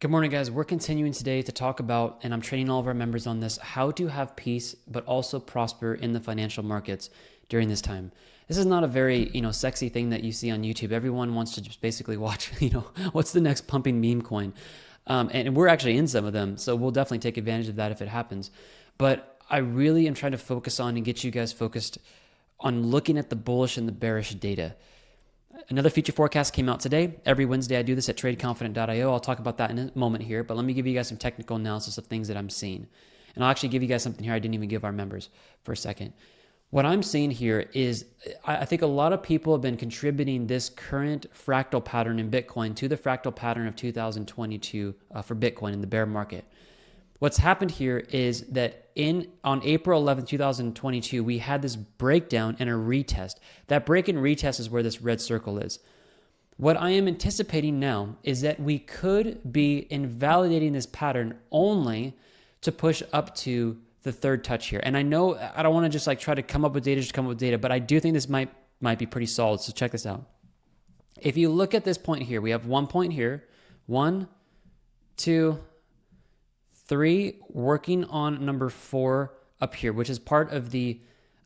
Good morning, guys. We're continuing today to talk about, and I'm training all of our members on this, how to have peace, but also prosper in the financial markets during this time. This is not a very, sexy thing that you see on YouTube. Everyone wants to just basically watch, what's the next pumping meme coin? And we're actually in some of them, so we'll definitely take advantage of that if it happens. But I really am trying to focus on and get you guys focused on looking at the bullish and the bearish data. Another future forecast came out today. Every Wednesday I do this at tradeconfident.io. I'll talk about that in a moment here, but let me give you guys some technical analysis of things that I'm seeing. And I'll actually give you guys something here I didn't even give our members for a second. What I'm seeing here is I think a lot of people have been contributing this current fractal pattern in Bitcoin to the fractal pattern of 2022 for Bitcoin in the bear market. What's happened here is that on April 11, 2022, we had this breakdown and a retest. That break and retest is where this red circle is. What I am anticipating now is that we could be invalidating this pattern only to push up to the third touch here. And I know I don't want to just try to come up with data, just come up with data, but I do think this might be pretty solid. So check this out. If you look at this point here, we have 1 point here, 1, 2, 3, working on number 4 up here, which is part of the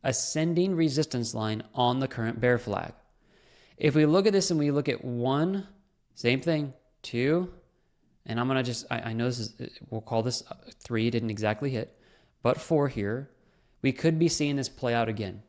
ascending resistance line on the current bear flag. If we look at this and we look at 1, same thing, 2, and I'm going to I know this is, we'll call this 3, didn't exactly hit, but 4 here, we could be seeing this play out again,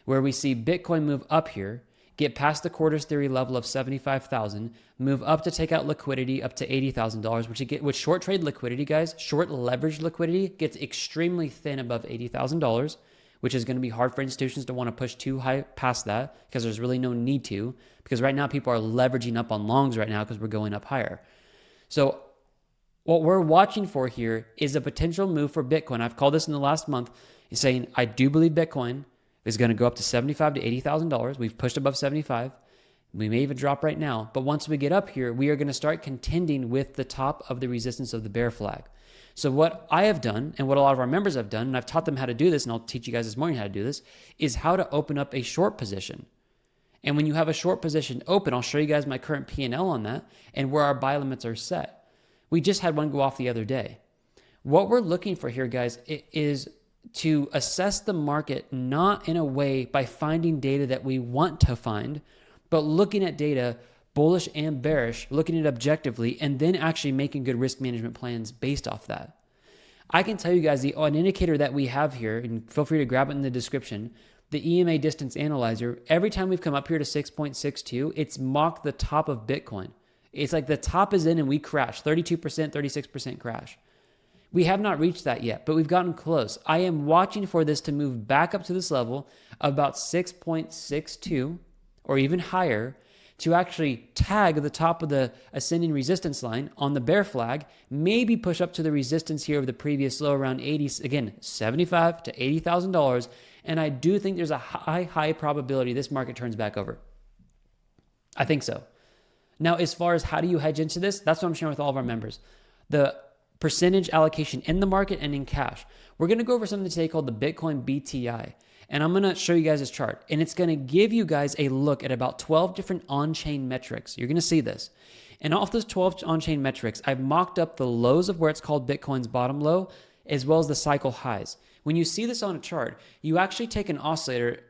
where we see Bitcoin move up here, get past the quarters theory level of 75,000, move up to take out liquidity up to $80,000, which short trade liquidity, guys, short leverage liquidity gets extremely thin above $80,000, which is going to be hard for institutions to want to push too high past that because there's really no need to, because right now people are leveraging up on longs right now because we're going up higher. So what we're watching for here is a potential move for Bitcoin. I've called this in the last month, saying I do believe Bitcoin is going to go up to $75,000 to $80,000. We've pushed above 75. We may even drop right now. But once we get up here, we are going to start contending with the top of the resistance of the bear flag. So what I have done, and what a lot of our members have done, and I've taught them how to do this, and I'll teach you guys this morning how to do this, is how to open up a short position. And when you have a short position open, I'll show you guys my current P&L on that and where our buy limits are set. We just had one go off the other day. What we're looking for here, guys, is to assess the market not in a way by finding data that we want to find, but looking at data, bullish and bearish, looking at it objectively, and then actually making good risk management plans based off that. I can tell you guys an indicator that we have here, and feel free to grab it in the description, the EMA Distance Analyzer, every time we've come up here to 6.62, it's mocked the top of Bitcoin. It's like the top is in and we crash, 32%, 36% crash. We have not reached that yet, but we've gotten close. I am watching for this to move back up to this level of about 6.62 or even higher to actually tag the top of the ascending resistance line on the bear flag, maybe push up to the resistance here of the previous low around 80, again, $75,000 to $80,000. And I do think there's a high probability this market turns back over. I think so. Now, as far as how do you hedge into this, that's what I'm sharing with all of our members. The percentage allocation in the market and in cash. We're going to go over something today called the Bitcoin BTI. And I'm going to show you guys this chart. And it's going to give you guys a look at about 12 different on-chain metrics. You're going to see this. And off those 12 on-chain metrics, I've mocked up the lows of where it's called Bitcoin's bottom low, as well as the cycle highs. When you see this on a chart, you actually take an oscillator,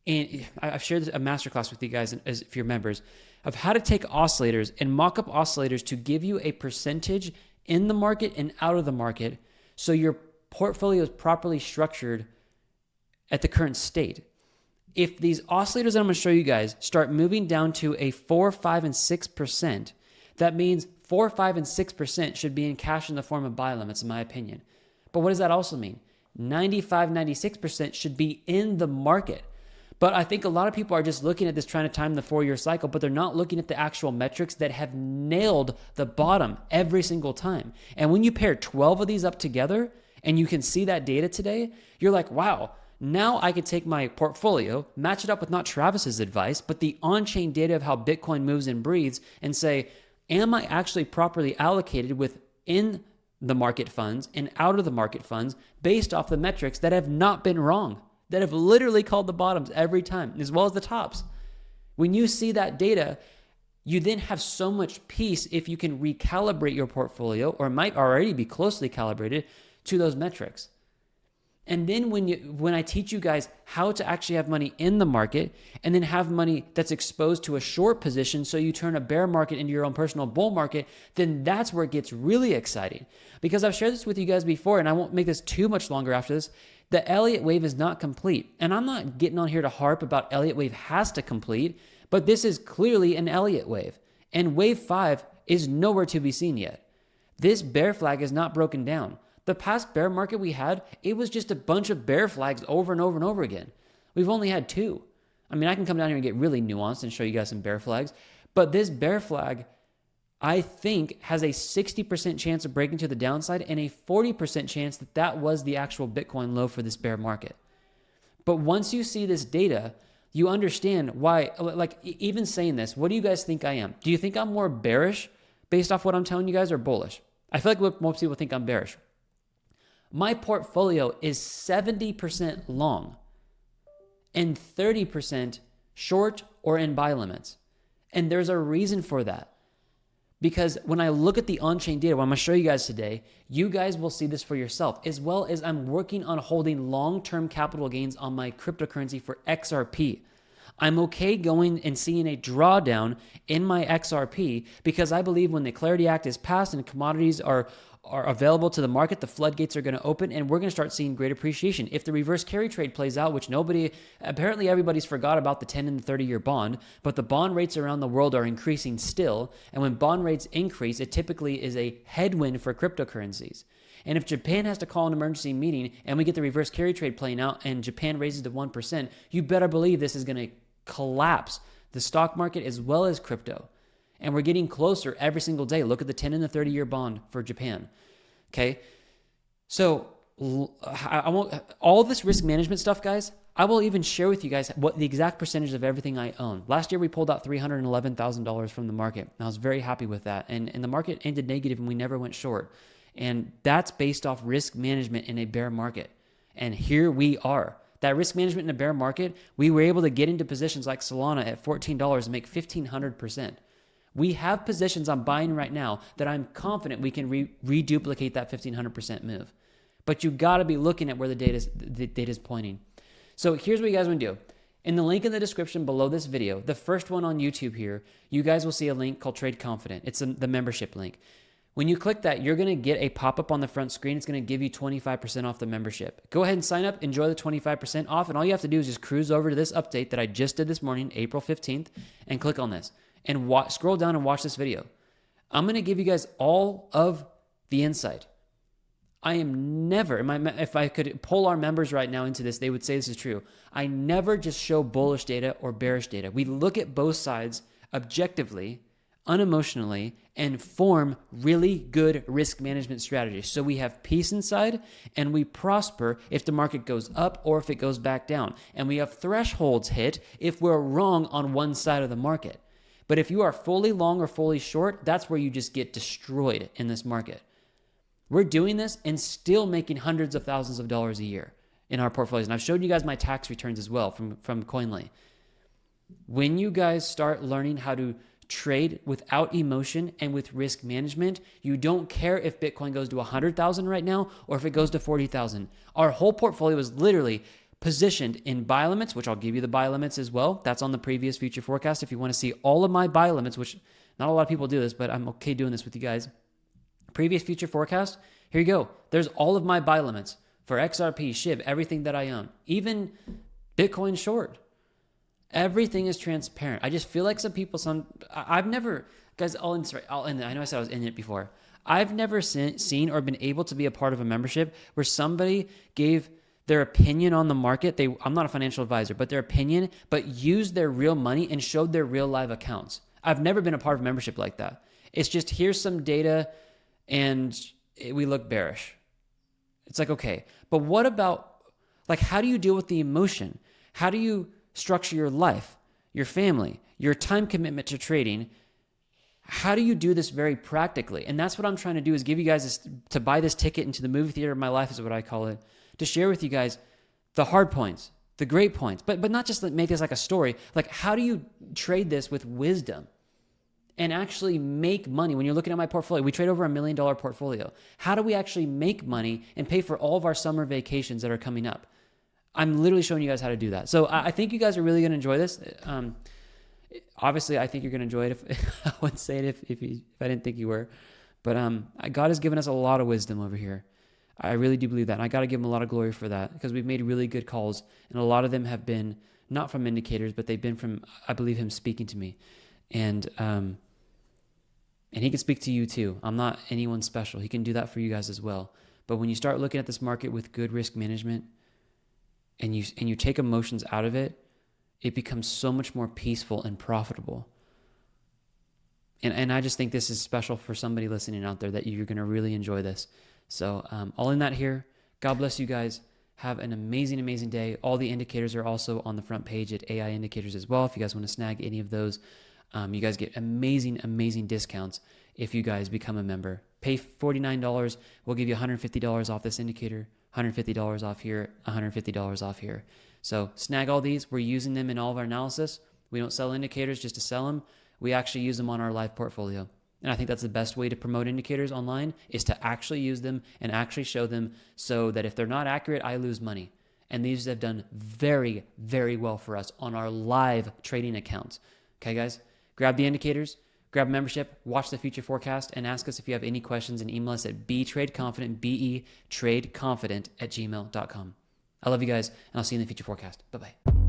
and I've shared a masterclass with you guys as if you're members, of how to take oscillators and mock up oscillators to give you a percentage in the market and out of the market so your portfolio is properly structured at the current state. If these oscillators that I'm going to show you guys start moving down to a 4, 5, and 6%, that means 4, 5, and 6% should be in cash in the form of buy limits, in my opinion. But what does that also mean? 95, 96% should be in the market. But I think a lot of people are just looking at this trying to time the 4-year cycle, but they're not looking at the actual metrics that have nailed the bottom every single time. And when you pair 12 of these up together and you can see that data today, you're like, wow, now I can take my portfolio, match it up with not Travis's advice, but the on-chain data of how Bitcoin moves and breathes and say, am I actually properly allocated within the market funds and out of the market funds based off the metrics that have not been wrong, that have literally called the bottoms every time, as well as the tops. When you see that data, You then have so much peace if you can recalibrate your portfolio, or it might already be closely calibrated to those metrics. And then when I teach you guys how to actually have money in the market and then have money that's exposed to a short position so you turn a bear market into your own personal bull market, then that's where it gets really exciting. Because I've shared this with you guys before, and I won't make this too much longer after this. The Elliott Wave is not complete. And I'm not getting on here to harp about Elliott Wave has to complete, but this is clearly an Elliott Wave. And Wave 5 is nowhere to be seen yet. This bear flag is not broken down. The past bear market we had, it was just a bunch of bear flags over and over and over again. We've only had 2. I mean, I can come down here and get really nuanced and show you guys some bear flags, but this bear flag, I think, has a 60% chance of breaking to the downside and a 40% chance that that was the actual Bitcoin low for this bear market. But once you see this data, you understand why, like even saying this, what do you guys think I am? Do you think I'm more bearish based off what I'm telling you guys or bullish? I feel like most people think I'm bearish. My portfolio is 70% long and 30% short or in buy limits. And there's a reason for that. Because when I look at the on-chain data, what I'm going to show you guys today, you guys will see this for yourself, as well as I'm working on holding long-term capital gains on my cryptocurrency for XRP. I'm okay going and seeing a drawdown in my XRP because I believe when the Clarity Act is passed and commodities are available to the market, the floodgates are going to open and we're going to start seeing great appreciation. If the reverse carry trade plays out, which apparently everybody's forgot about the 10 and the 30-year bond, but the bond rates around the world are increasing still. And when bond rates increase, it typically is a headwind for cryptocurrencies. And if Japan has to call an emergency meeting and we get the reverse carry trade playing out and Japan raises to 1%, you better believe this is going to collapse the stock market as well as crypto. And we're getting closer every single day. Look at the 10 and the 30-year bond for Japan. Okay. So I won't, all this risk management stuff, guys, I will even share with you guys what the exact percentage of everything I own. Last year, we pulled out $311,000 from the market. And I was very happy with that. And the market ended negative and we never went short. And that's based off risk management in a bear market. And here we are. That risk management in a bear market, we were able to get into positions like Solana at $14 and make 1,500%. We have positions I'm buying right now that I'm confident we can reduplicate that 1,500% move. But you got to be looking at where the data is pointing. So here's what you guys want to do. In the link in the description below this video, the first one on YouTube here, you guys will see a link called Trade Confident. It's the membership link. When you click that, you're going to get a pop-up on the front screen. It's going to give you 25% off the membership. Go ahead and sign up, enjoy the 25% off, and all you have to do is just cruise over to this update that I just did this morning, April 15th, and click on this. And scroll down and watch this video. I'm going to give you guys all of the insight. I am never, if I could pull our members right now into this, they would say this is true. I never just show bullish data or bearish data. We look at both sides objectively, unemotionally, and form really good risk management strategies. So we have peace inside and we prosper if the market goes up or if it goes back down. And we have thresholds hit if we're wrong on one side of the market. But if you are fully long or fully short, that's where you just get destroyed in this market. We're doing this and still making hundreds of thousands of dollars a year in our portfolios. And I've showed you guys my tax returns as well from Coinly. When you guys start learning how to trade without emotion and with risk management, you don't care if Bitcoin goes to 100,000 right now or if it goes to 40,000. Our whole portfolio is literally positioned in buy limits, which I'll give you the buy limits as well. That's on the previous future forecast. If you want to see all of my buy limits, which not a lot of people do this, but I'm okay doing this with you guys. Previous future forecast, here you go. There's all of my buy limits for XRP, SHIB, everything that I own, even Bitcoin short. Everything is transparent. I just feel like some people, I've never, guys, I'll end it. I know I said I was in it before. I've never seen or been able to be a part of a membership where somebody gave their opinion on the market. I'm not a financial advisor, but their opinion, but used their real money and showed their real live accounts. I've never been a part of a membership like that. It's just, here's some data and we look bearish. It's like, okay, but what about, like, how do you deal with the emotion? How do you structure your life, your family, your time commitment to trading? How do you do this very practically? And that's what I'm trying to do, is give you guys to buy this ticket into the movie theater of my life, is what I call it, to share with you guys the hard points, the great points, but not just make this like a story. Like, how do you trade this with wisdom? and actually make money. When you're looking at my portfolio, we trade over $1 million portfolio. How do we actually make money and pay for all of our summer vacations that are coming up? I'm literally showing you guys how to do that. So I think you guys are really going to enjoy this. Obviously, I think you're going to enjoy it. If I wouldn't say it if I didn't think you were. But God has given us a lot of wisdom over here. I really do believe that. And I got to give him a lot of glory for that, because we've made really good calls. And a lot of them have been not from indicators, but they've been from, I believe, him speaking to me. And he can speak to you too. I'm not anyone special. He can do that for you guys as well. But when you start looking at this market with good risk management, and you take emotions out of it, it becomes so much more peaceful and profitable. And I just think this is special for somebody listening out there, that you're going to really enjoy this. So I'll end that here. God bless you guys. Have an amazing, amazing day. All the indicators are also on the front page at AI Indicators as well. If you guys want to snag any of those, you guys get amazing, amazing discounts if you guys become a member. Pay $49. We'll give you $150 off this indicator, $150 off here, $150 off here. So snag all these. We're using them in all of our analysis. We don't sell indicators just to sell them. We actually use them on our live portfolio. And I think that's the best way to promote indicators online, is to actually use them and actually show them, so that if they're not accurate, I lose money. And these have done very, very well for us on our live trading accounts. Okay, guys? Grab the indicators, grab membership, watch the future forecast, and ask us if you have any questions, and email us at betradeconfident, betradeconfident@gmail.com. I love you guys, and I'll see you in the future forecast. Bye-bye.